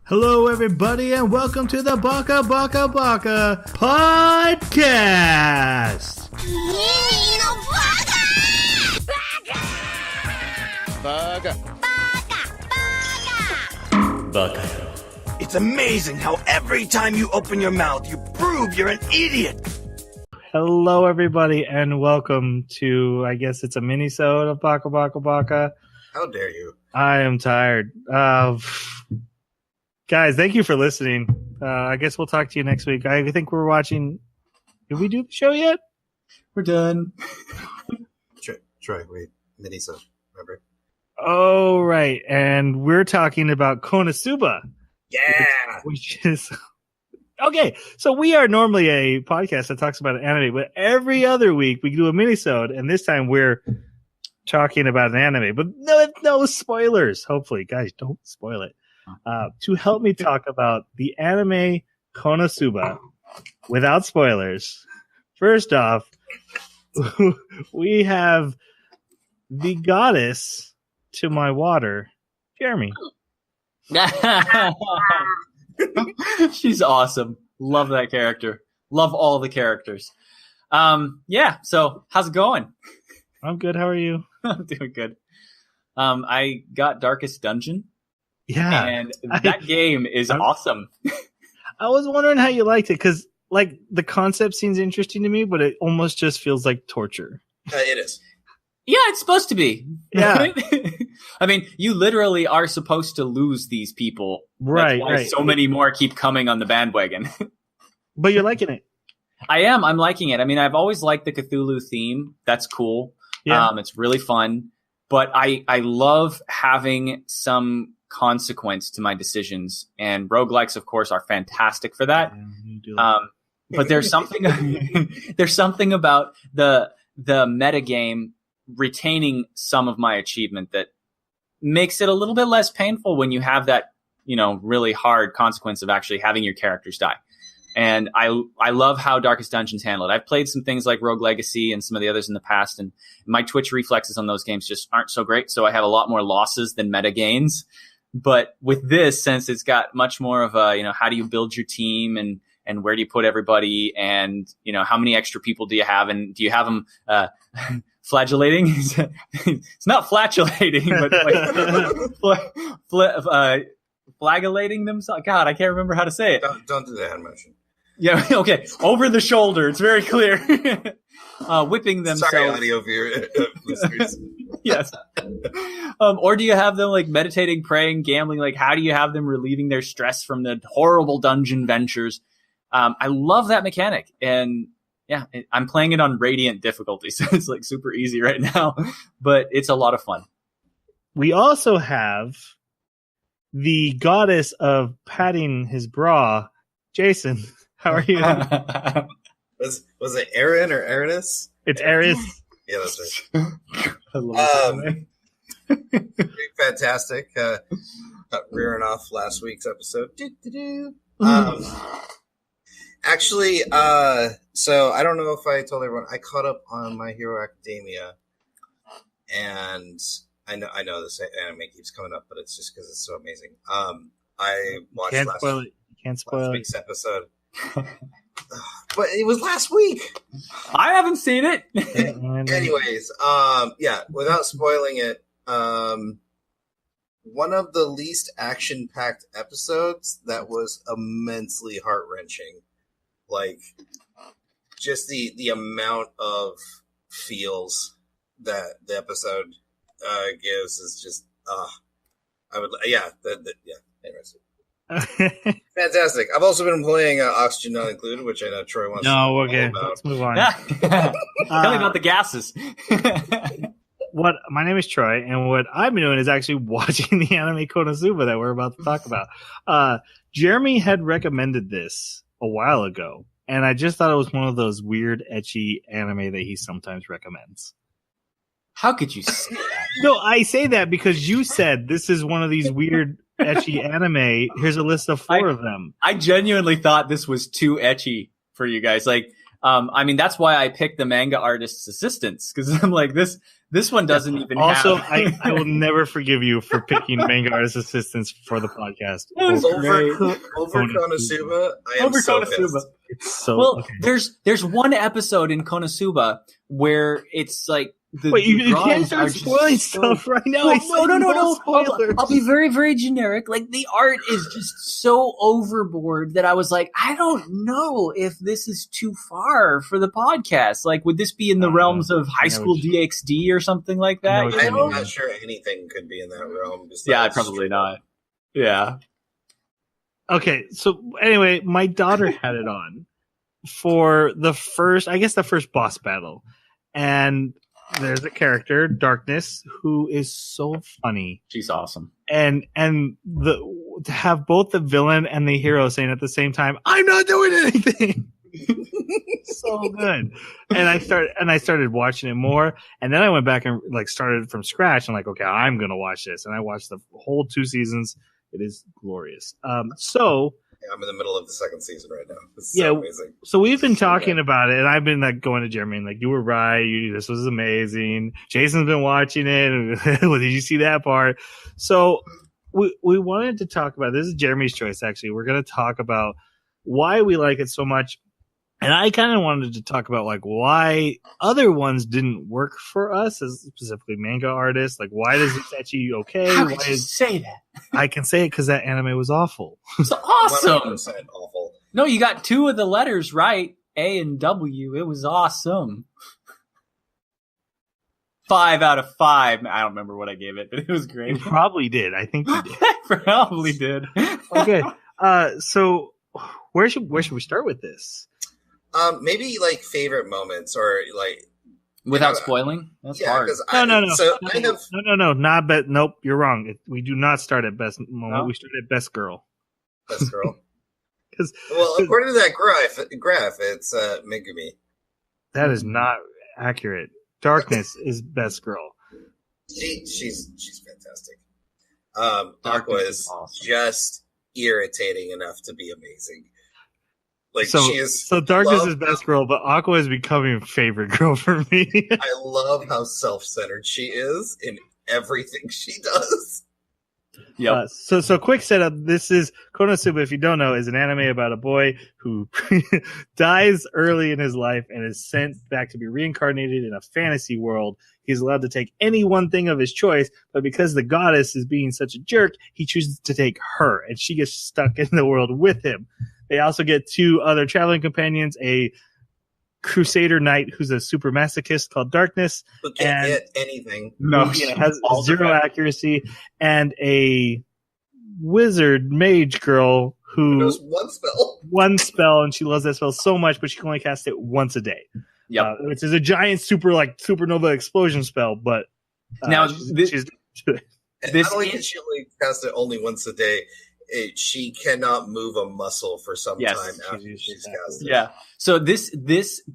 Hello, everybody, and welcome to the Baka podcast. Baka. It's amazing how every time you open your mouth, you prove you're an idiot. Hello, everybody, and welcome to, I guess it's a minisode of Baka. How dare you? I am tired. Guys, thank you for listening. I guess we'll talk to you next week. I think we're watching. Did we do the show yet? We're done. Troy, wait. Minisode, remember? Oh, right. And we're talking about Konosuba. Yeah! Which is... Okay, so we are normally a podcast that talks about an anime, but every other week we do a minisode, and this time we're talking about an anime. But no spoilers, hopefully. Guys, don't spoil it. To help me talk about the anime Konosuba without spoilers, first off, we have the goddess to my water, Jeremy. She's awesome. Love that character. Love all the characters. So how's it going? I'm good. How are you? I'm doing good. I got Darkest Dungeon. Yeah. And that game is awesome. I was wondering how you liked it, because like the concept seems interesting to me, but it almost just feels like torture. It is. Yeah, it's supposed to be. Yeah. I mean, you literally are supposed to lose these people. Right. That's why so many more keep coming on the bandwagon. But you're liking it. I am. I'm liking it. I mean, I've always liked the Cthulhu theme. That's cool. Yeah. It's really fun. But I love having some consequence to my decisions. And roguelikes, of course, are fantastic for that. But there's something about the metagame retaining some of my achievement that makes it a little bit less painful when you have that, really hard consequence of actually having your characters die. And I love how Darkest Dungeon's handled it. I've played some things like Rogue Legacy and some of the others in the past, and my twitch reflexes on those games just aren't so great, so I have a lot more losses than meta gains. But with this, since it's got much more of a, how do you build your team and where do you put everybody, and, how many extra people do you have, and do you have them flagellating? It's not flatulating, but like flagellating themselves. God, I can't remember how to say it. Don't do the hand motion. Yeah, okay. Over the shoulder. It's very clear. Whipping themselves. Sorry, audio viewer listeners. Yes. Or do you have them like meditating, praying, gambling? Like, how do you have them relieving their stress from the horrible dungeon ventures? I love that mechanic. And yeah, I'm playing it on Radiant difficulty, so it's like super easy right now. But it's a lot of fun. We also have the goddess of patting his bra, Jason. How are you? Was it Aaron or Aranus? It's Aris. Yeah, that's right. I love Fantastic. Rearing off last week's episode. Actually, so I don't know if I told everyone, I caught up on My Hero Academia, and I know this anime keeps coming up, but it's just because it's so amazing. I watched Can't spoil last week's episode. But it was last week. I haven't seen it. Anyways, without spoiling it, one of the least action-packed episodes that was immensely heart-wrenching. Like, just the amount of feels that the episode gives is just, interesting. Fantastic. I've also been playing Oxygen Not Included, which I know Troy wants to know okay. about. Let's move on. Tell me about the gases. My name is Troy, and what I've been doing is actually watching the anime Konosuba that we're about to talk about. Jeremy had recommended this a while ago, and I just thought it was one of those weird, ecchi anime that he sometimes recommends. How could you say that? No, I say that because you said this is one of these weird, ecchi anime. Here's a list of 4 of them. I genuinely thought this was too ecchi for you guys. Like, I mean, that's why I picked the manga artist's assistants, because I'm like, this This one doesn't even also, have... I will never forgive you for picking manga artist assistants for the podcast. Over Konosuba. I am so pissed. It's so well. Okay. There's one episode in Konosuba where it's like wait, you can't start spoiling stuff right now. No. I'll be very, very generic. Like the art is just so overboard that I was like, I don't know if this is too far for the podcast. Like, would this be in the realms of High School DxD or something like that? I'm not sure anything could be in that realm. Yeah, probably not. Yeah. Okay, so anyway, my daughter had it on for the first boss battle, and there's a character, Darkness, who is so funny. She's awesome. And to have both the villain and the hero saying at the same time, "I'm not doing anything." So good. And I started watching it more, and then I went back and like started from scratch and like, okay, I'm gonna watch this, and I watched the whole 2 seasons. It is glorious. So yeah, I'm in the middle of the 2nd season right now. This is so amazing. So we've been talking about it, and I've been like going to Jeremy and like, you were right. This was amazing. Jason's been watching it. Well, did you see that part? So we wanted to talk about, this is Jeremy's choice, actually. We're going to talk about why we like it so much. And I kind of wanted to talk about like why other ones didn't work for us as specifically manga artists. Like, why does Itachi okay? How could you say that? I can say it because that anime was awful. It's awesome. 100% awful. No, you got 2 of the letters right, A and W. It was awesome. 5 out of 5. I don't remember what I gave it, but it was great. You probably did. I think you did. Probably did. Okay. So where should we start with this? Maybe like favorite moments or like without spoiling. That's hard. No. So No. Not bet. Nope, you're wrong. We do not start at best moment. No? We start at best girl. Best girl. Well, according to that graph, it's Megumi. That is not accurate. Darkness is best girl. She's fantastic. Aqua is awesome. Just irritating enough to be amazing. Like so Darkness is best girl, but Aqua is becoming favorite girl for me. I love how self-centered she is in everything she does. Yeah. So quick setup. This is Konosuba, if you don't know, is an anime about a boy who dies early in his life and is sent back to be reincarnated in a fantasy world. He's allowed to take any one thing of his choice, but because the goddess is being such a jerk, he chooses to take her, and she gets stuck in the world with him. They also get 2 other traveling companions, a Crusader Knight who's a super masochist called Darkness. Who can't get anything. No, has 0 accuracy, and a wizard mage girl who knows one spell, and she loves that spell so much, but she can only cast it once a day. Yep. Which is a giant supernova explosion spell, but now she's not only can she only cast it only once a day, she cannot move a muscle for some time after she's cast it. Yeah. So this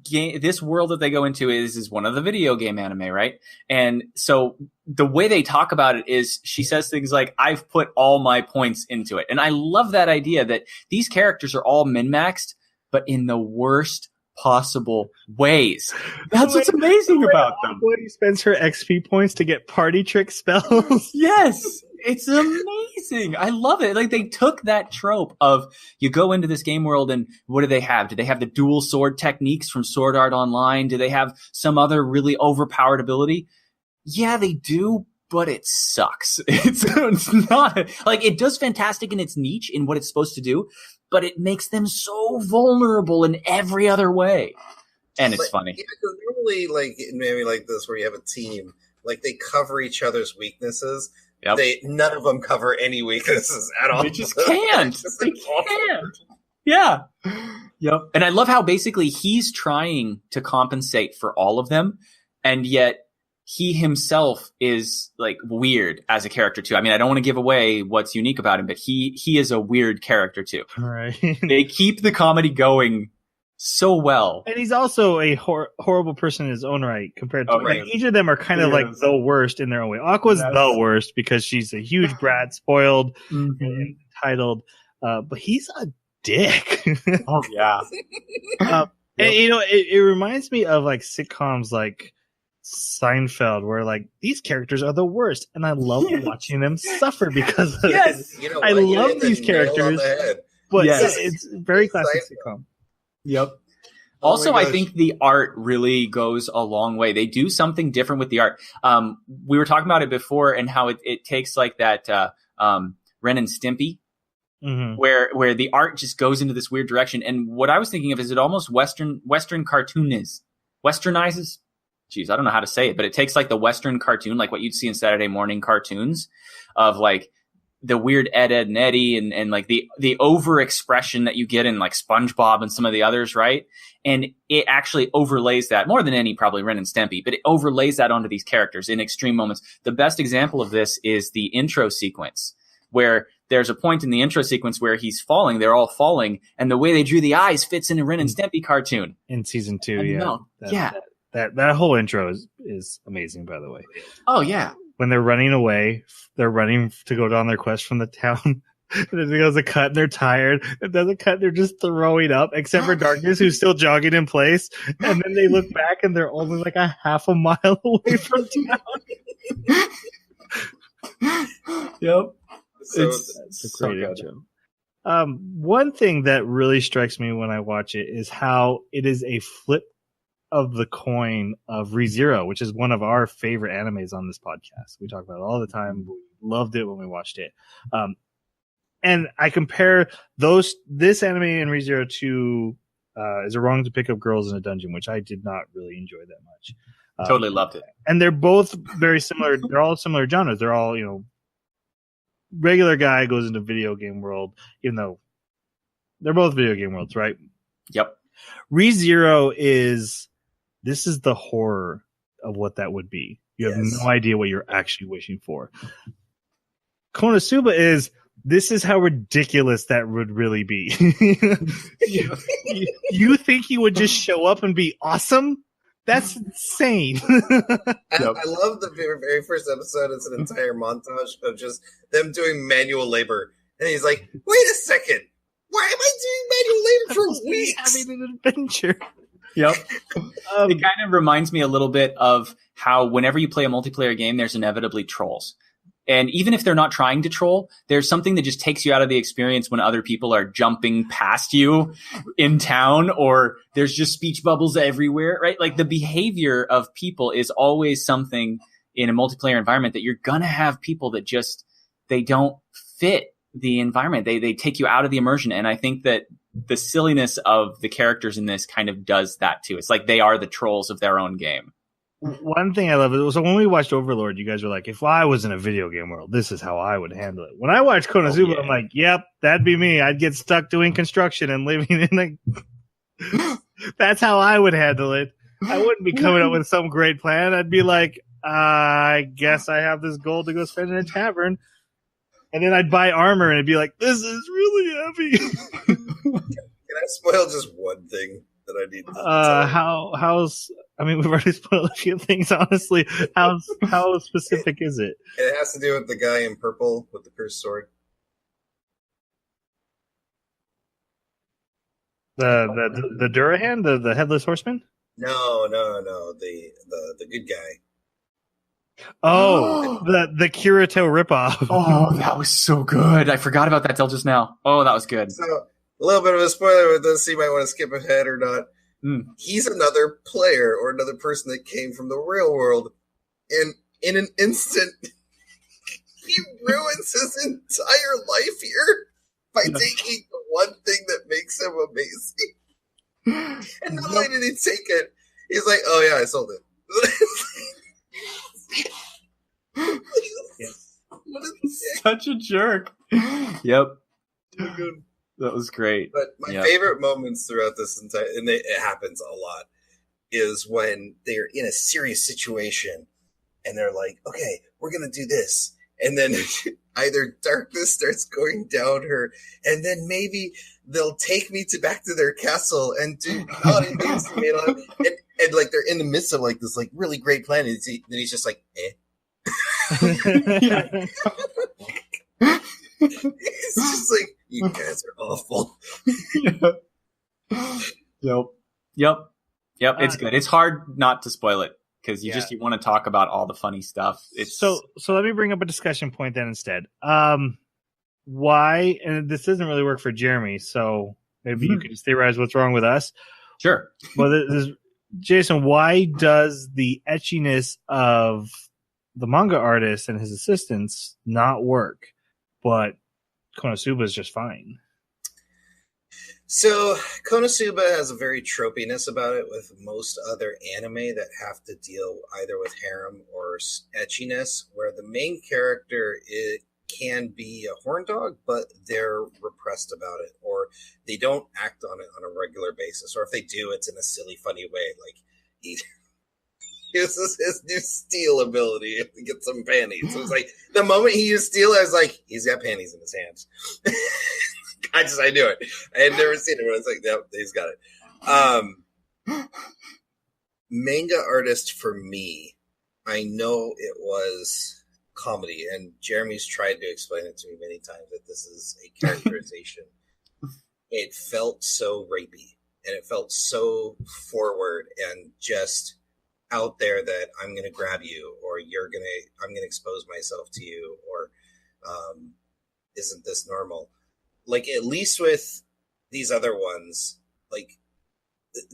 game, this world that they go into is one of the video game anime, right? And so the way they talk about it is she says things like, I've put all my points into it. And I love that idea that these characters are all min-maxed, but in the worst possible ways. That's what's amazing about them. Aqua spends her XP points to get party trick spells. Yes. It's amazing. I love it. Like they took that trope of you go into this game world and what do they have? Do they have the dual sword techniques from Sword Art Online? Do they have some other really overpowered ability? Yeah, they do, but it sucks. It's not like it does fantastic in its niche in what it's supposed to do, but it makes them so vulnerable in every other way. And it's funny. Yeah, because normally like maybe like this where you have a team, like they cover each other's weaknesses. Yep. None of them cover any weaknesses at all. They just can't. They can't. Yeah. Yep. And I love how basically he's trying to compensate for all of them, and yet he himself is like weird as a character too. I mean, I don't want to give away what's unique about him, but he is a weird character too. All right. They keep the comedy going so well, and he's also a horrible person in his own right compared to like each of them are kind of like the worst in their own way. Aqua's the worst because she's a huge brat, spoiled and entitled, but he's a dick. Oh yeah. And you know, it reminds me of like sitcoms like Seinfeld, where like these characters are the worst, and I love watching them suffer because of Yes. You know I what? You love hit the these nail on characters. the head. But Yes. it's very classic Seinfeld. sitcom. Yep. Oh Also, my I gosh. think the art really goes a long way. They do something different with the art. We were talking about it before, and how it takes like that Ren and Stimpy, Mm-hmm. where the art just goes into this weird direction. And what I was thinking of is it almost Western westernizes. Jeez, I don't know how to say it, but it takes like the Western cartoon, like what you'd see in Saturday morning cartoons, of like the weird Ed, and Eddie, and like the over expression that you get in like SpongeBob and some of the others, right? And it actually overlays that more than any probably Ren and Stimpy, but it overlays that onto these characters in extreme moments. The best example of this is the intro sequence, where there's a point in the intro sequence where he's falling, they're all falling, and the way they drew the eyes fits in a Ren and Stimpy cartoon. In season 2, And yeah. no, yeah. That whole intro is amazing, by the way. Oh, yeah. When they're running away, they're running to go down their quest from the town. And then it goes a cut and they're tired. It does a cut and they're just throwing up, except for Darkness, who's still jogging in place. And then they look back and they're only like a half a mile away from town. Yep. So It's a great intro. One thing that really strikes me when I watch it is how it is a flip of the coin of ReZero, which is one of our favorite animes on this podcast. We talk about it all the time. We loved it when we watched it. And I compare this anime and ReZero to Is It Wrong to Pick Up Girls in a Dungeon, which I did not really enjoy that much. Totally loved it. And they're both very similar. They're all similar genres. They're all, regular guy goes into video game world, even though they're both video game worlds, right? Yep. ReZero this is the horror of what that would be. You have Yes. no idea what you're actually wishing for. Konosuba this is how ridiculous that would really be. you think he would just show up and be awesome? That's insane. I love the very first episode. It's an entire montage of just them doing manual labor. And he's like, wait a second. Why am I doing manual labor for weeks? Having an adventure. Yep. It kind of reminds me a little bit of how whenever you play a multiplayer game, there's inevitably trolls. And even if they're not trying to troll, there's something that just takes you out of the experience when other people are jumping past you in town, or there's just speech bubbles everywhere, right? Like the behavior of people is always something in a multiplayer environment that you're going to have people that just, they don't fit the environment. They take you out of the immersion. And I think that the silliness of the characters in this kind of does that too. It's like they are the trolls of their own game. One thing I love is when we watched Overlord, you guys were like, if I was in a video game world, this is how I would handle it. When I watched Konosuba, I'm like, yep, that'd be me. I'd get stuck doing construction and living in that's how I would handle it. I wouldn't be coming up with some great plan. I'd be like, I guess I have this gold to go spend in a tavern. And then I'd buy armor and it'd be like, this is really heavy. Can I spoil just one thing that I need to tell? We've already spoiled a few things, honestly. How specific is it? It has to do with the guy in purple with the cursed sword. The Durahan, the headless horseman? No, the good guy. Oh, the Kirito ripoff. Oh, that was so good. I forgot about that till just now. Oh, that was good. So, a little bit of a spoiler with this, so you might want to skip ahead or not. He's another player or another person that came from the real world, and in an instant, he ruins his entire life here by taking the one thing that makes him amazing. And not only did he take it, he's like, "Oh yeah, I sold it." Yes. What a dick. Such a jerk. Yep. So good. That was great. But my favorite moments throughout this entire, and it happens a lot, is when they're in a serious situation and they're like, okay, we're going to do this. And then either darkness starts going down her, and then maybe they'll take me back to their castle and do naughty things to me. And like they're in the midst of like this like really great plan. And then he's just like, It's just like, you guys are awful. Yep. It's good. It's hard not to spoil it because you want to talk about all the funny stuff. It's so let me bring up a discussion point then instead. Why, and this doesn't really work for Jeremy, so maybe you can just theorize what's wrong with us. Sure. Well, Jason, why does the etchiness of the manga artist and his assistants not work, but Konosuba is just fine? So Konosuba has a very tropiness about it with most other anime that have to deal either with harem or etchiness, where the main character can be a horn dog, but they're repressed about it, or they don't act on it on a regular basis, or if they do, it's in a silly, funny way. Like he uses his new steal ability to get some panties. So it's like the moment he used steal, I was like, he's got panties in his hands. I knew it. I had never seen it, but I was like, yep, he's got it. Manga artist for me, I know it was comedy, and Jeremy's tried to explain it to me many times that this is a characterization. It felt so rapey, and it felt so forward and just out there that I'm going to grab you, or I'm going to expose myself to you, or isn't this normal? Like, at least with these other ones, like,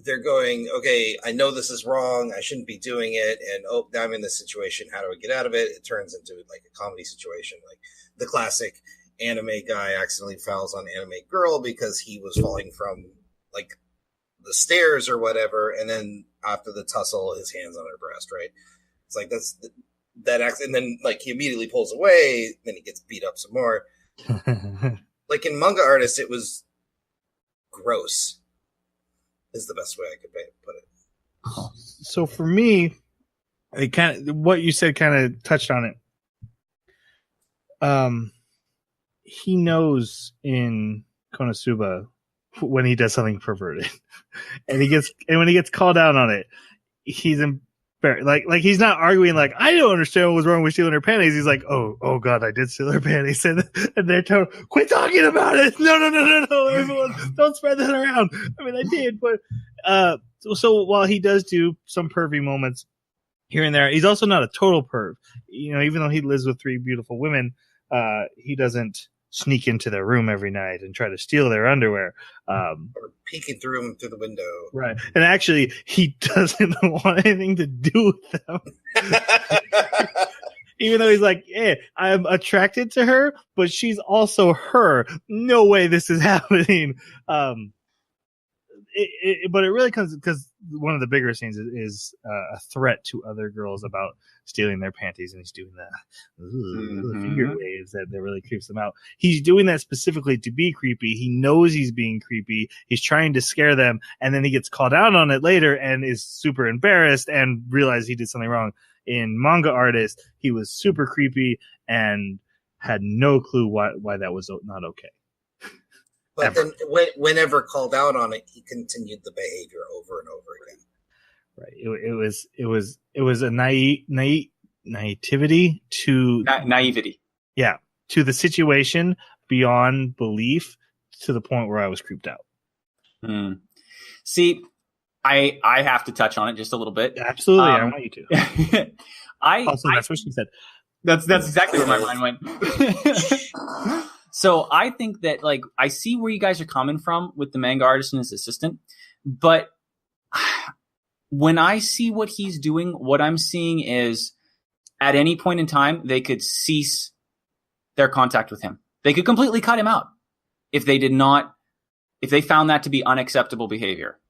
they're going, okay, I know this is wrong. I shouldn't be doing it. And, oh, now I'm in this situation. How do I get out of it? It turns into, like, a comedy situation. Like, the classic anime guy accidentally fouls on anime girl because he was falling from, like, the stairs or whatever. And then after the tussle, his hand's on her breast, right? It's like, that accident. And then, like, he immediately pulls away. Then he gets beat up some more. Like in manga artists, it was gross, is the best way I could put it. So for me, what you said kind of touched on it. He knows in Konosuba when he does something perverted, and when he gets called out on it, he's embarrassed. Like he's not arguing like, I don't understand what was wrong with stealing her panties. He's like, oh God, I did steal her panties. And they're telling, quit talking about it. No, everyone, don't spread that around. I mean, I did, but so while he does do some pervy moments here and there, he's also not a total perv. You know, even though he lives with 3 beautiful women, he doesn't sneak into their room every night and try to steal their underwear. Or peeking through them through the window. Right. And actually, he doesn't want anything to do with them. Even though he's like, I'm attracted to her, but she's also her. No way this is happening. But it really comes because one of the bigger scenes is a threat to other girls about stealing their panties, and he's doing the finger waves that really creeps them out. He's doing that specifically to be creepy. He knows he's being creepy. He's trying to scare them, and then he gets called out on it later and is super embarrassed and realizes he did something wrong. In Manga Artist, he was super creepy and had no clue why that was not okay. But then, whenever called out on it, he continued the behavior over and over again. Right. It was a naivety to naivety. Yeah, to the situation beyond belief to the point where I was creeped out. See, I have to touch on it just a little bit. Absolutely, I want you to. That's what she said. That's exactly where my mind went. So I think that, like, I see where you guys are coming from with the manga artist and his assistant, but when I see what he's doing, what I'm seeing is at any point in time, they could cease their contact with him. They could completely cut him out if they found that to be unacceptable behavior.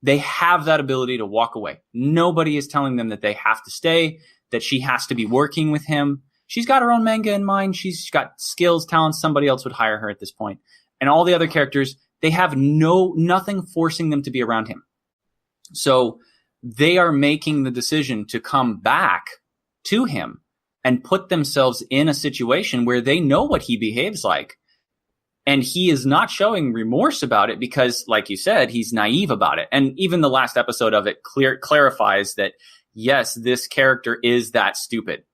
They have that ability to walk away. Nobody is telling them that they have to stay, that she has to be working with him. She's got her own manga in mind. She's got skills, talents. Somebody else would hire her at this point. And all the other characters, they have nothing forcing them to be around him. So they are making the decision to come back to him and put themselves in a situation where they know what he behaves like. And he is not showing remorse about it because, like you said, he's naive about it. And even the last episode of it clarifies that, yes, this character is that stupid.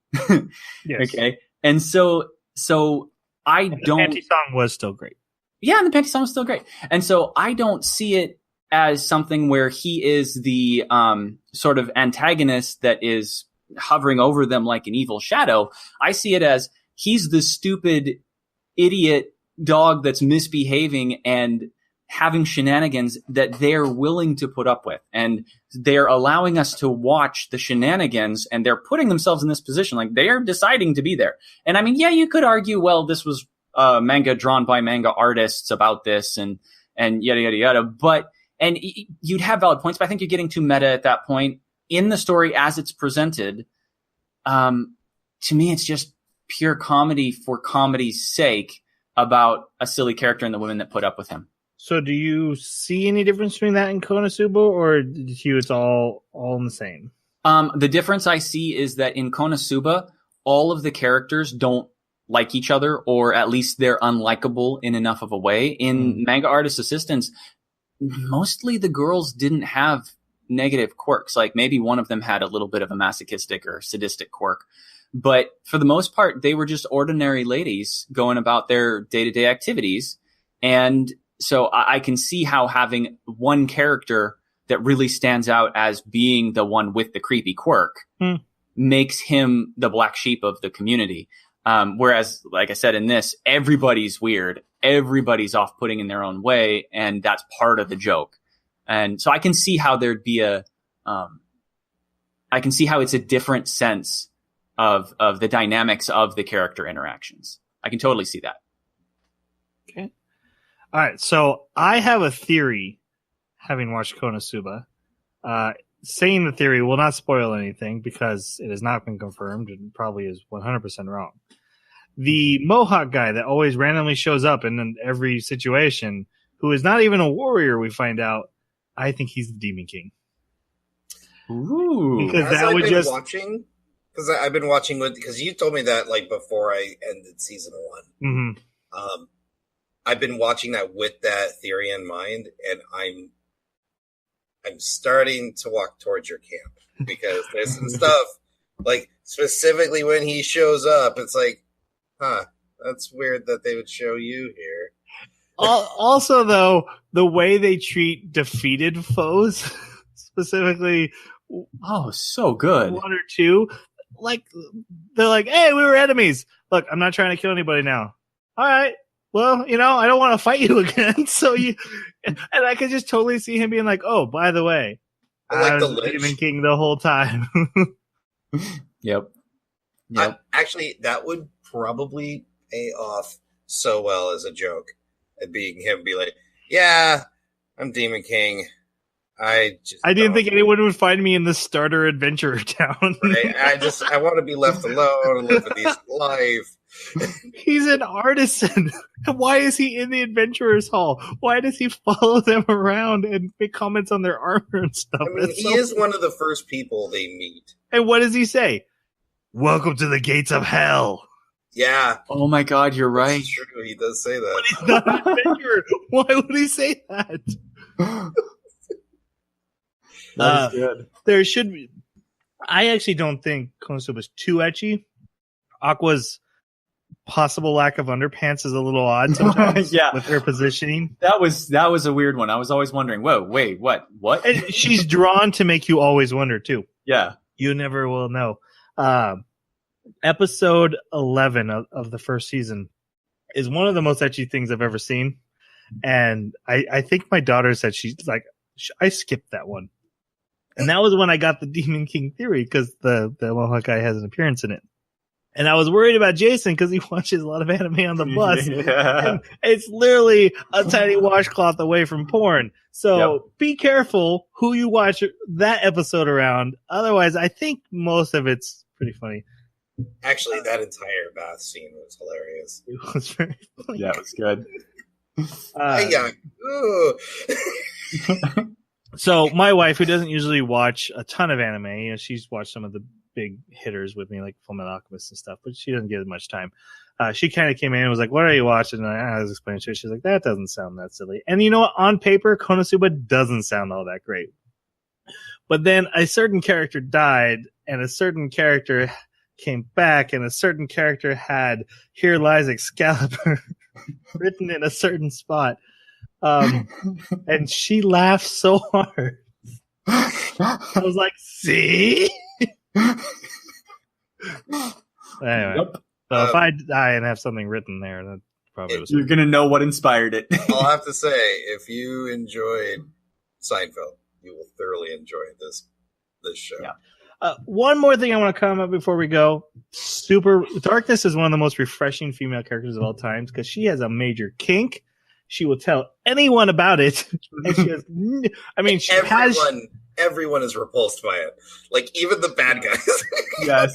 Yes. Okay. And so I don't. The panty song was still great. Yeah, and the panty song was still great. And so I don't see it as something where he is the sort of antagonist that is hovering over them like an evil shadow. I see it as he's the stupid idiot dog that's misbehaving and having shenanigans that they're willing to put up with. And they're allowing us to watch the shenanigans, and they're putting themselves in this position. Like, they are deciding to be there. And I mean, yeah, you could argue, well, this was manga drawn by manga artists about this and yada, yada, yada. But, and you'd have valid points, but I think you're getting too meta at that point. In the story as it's presented, to me, it's just pure comedy for comedy's sake about a silly character and the women that put up with him. So do you see any difference between that and Konosuba, or to you it's all the same? The difference I see is that in Konosuba, all of the characters don't like each other, or at least they're unlikable in enough of a way. In Manga Artist Assistants, mostly the girls didn't have negative quirks. Like, maybe one of them had a little bit of a masochistic or sadistic quirk. But for the most part, they were just ordinary ladies going about their day-to-day activities. And so I can see how having one character that really stands out as being the one with the creepy quirk makes him the black sheep of the community. Whereas, like I said, in this, everybody's weird. Everybody's off-putting in their own way, and that's part of the joke. And so I can see how there'd be I can see how it's a different sense of the dynamics of the character interactions. I can totally see that. Okay. All right. So I have a theory, having watched Konosuba. Saying the theory will not spoil anything because it has not been confirmed and probably is 100% wrong. The Mohawk guy that always randomly shows up in every situation, who is not even a warrior, we find out, I think he's the Demon King. Ooh. Because that would just... Because I've been watching because you told me that like before I ended season 1. Mm-hmm. I've been watching that with that theory in mind, and I'm starting to walk towards your camp because there's some stuff like specifically when he shows up, it's like, that's weird that they would show you here. Also, though, the way they treat defeated foes, specifically, so good. 1 or 2. Like, they're like, hey, we were enemies. Look, I'm not trying to kill anybody now. All right. Well, I don't want to fight you again. So and I could just totally see him being like, oh, by the way, I was the Demon King the whole time. Yep. Actually, that would probably pay off so well as a joke. It being him be like, yeah, I'm Demon King. I didn't think anyone would find me in the starter adventurer town. Right? I want to be left alone and live a decent life. He's an artisan. Why is he in the adventurer's hall? Why does he follow them around and make comments on their armor and stuff? I mean, he is one of the first people they meet. And what does he say? Welcome to the gates of hell. Yeah. Oh my God, you're right. That's true. He does say that. But he's not an adventurer. Why would he say that? That is good. There should be. I actually don't think Konosuba is too ecchi. Aqua's possible lack of underpants is a little odd sometimes. Yeah. With her positioning. That was a weird one. I was always wondering, whoa, wait, what? And she's drawn to make you always wonder too. Yeah. You never will know. Episode 11 of the first season is one of the most ecchi things I've ever seen. And I think my daughter said she's like, I skipped that one. And that was when I got the Demon King theory, because the Mohawk guy has an appearance in it. And I was worried about Jason because he watches a lot of anime on the bus. Yeah. And it's literally a tiny washcloth away from porn. So Be careful who you watch that episode around. Otherwise, I think most of it's pretty funny. Actually, that entire bath scene was hilarious. It was very funny. Yeah, it was good. So my wife, who doesn't usually watch a ton of anime, she's watched some of the big hitters with me, like Fullmetal Alchemist and stuff, but she doesn't get as much time. She kind of came in and was like, what are you watching? And I was explaining to her. She's like, that doesn't sound that silly. And you know what? On paper, Konosuba doesn't sound all that great. But then a certain character died, and a certain character came back, and a certain character had "Here Lies Excalibur" written in a certain spot. And she laughed so hard. I was like, see? Anyway, Yep. so if I die and have something written there, that probably was. You're gonna know what inspired it. I'll have to say, if you enjoyed Seinfeld, you will thoroughly enjoy this show. Yeah. One more thing I want to comment before we go. Darkness is one of the most refreshing female characters of all times because she has a major kink. She will tell anyone about it. And she has, I mean, everyone is repulsed by it. Like, even the bad guys. Yes.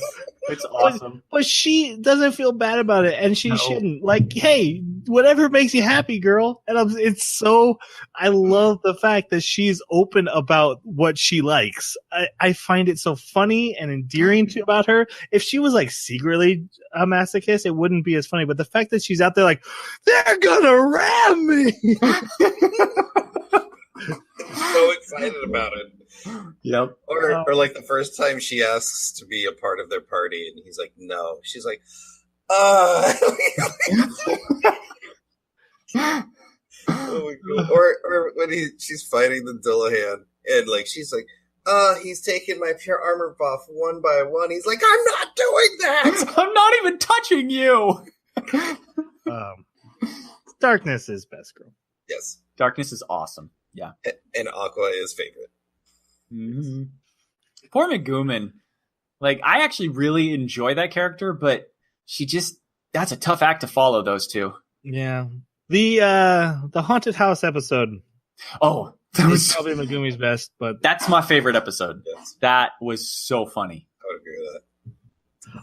It's awesome. But she doesn't feel bad about it, and she shouldn't. Like, hey, whatever makes you happy, girl. And I love the fact that she's open about what she likes. I find it so funny and endearing about her. If she was like secretly a masochist, it wouldn't be as funny. But the fact that she's out there like, they're gonna ram me. So excited about it. Yep. Or like the first time she asks to be a part of their party and he's like, no. She's like, oh my God. Or when she's fighting the Dillahan and like she's like, he's taking my pure armor buff one by one. He's like, I'm not doing that. I'm not even touching you. Darkness is best girl. Yes. Darkness is awesome. Yeah. And Aqua is favorite. Mm-hmm. Poor Megumin. Like, I actually really enjoy that character, but that's a tough act to follow, those two. Yeah. The haunted house episode. Oh, that was probably Megumi's best, but that's my favorite episode. Yes. That was so funny. I would agree with that.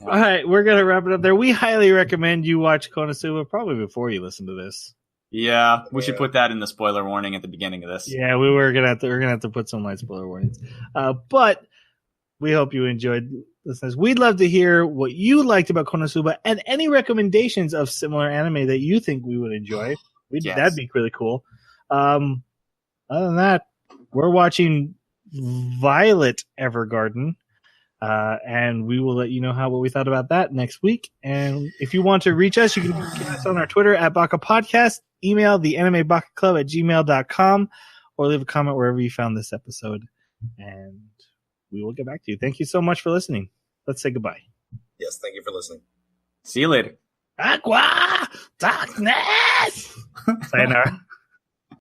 All right, we're going to wrap it up there. We highly recommend you watch Konosuba probably before you listen to this. Yeah, we should put that in the spoiler warning at the beginning of this. Yeah, we're gonna have to put some light spoiler warnings. But we hope you enjoyed listeners. We'd love to hear what you liked about Konosuba and any recommendations of similar anime that you think we would enjoy. That'd be really cool. Other than that, we're watching Violet Evergarden. And we will let you know what we thought about that next week. And if you want to reach us, you can get us on our Twitter at Baka Podcast, email the animebakaclub@gmail.com, or leave a comment wherever you found this episode. And we will get back to you. Thank you so much for listening. Let's say goodbye. Yes, thank you for listening. See you later. Aqua! Darkness! Sayonara.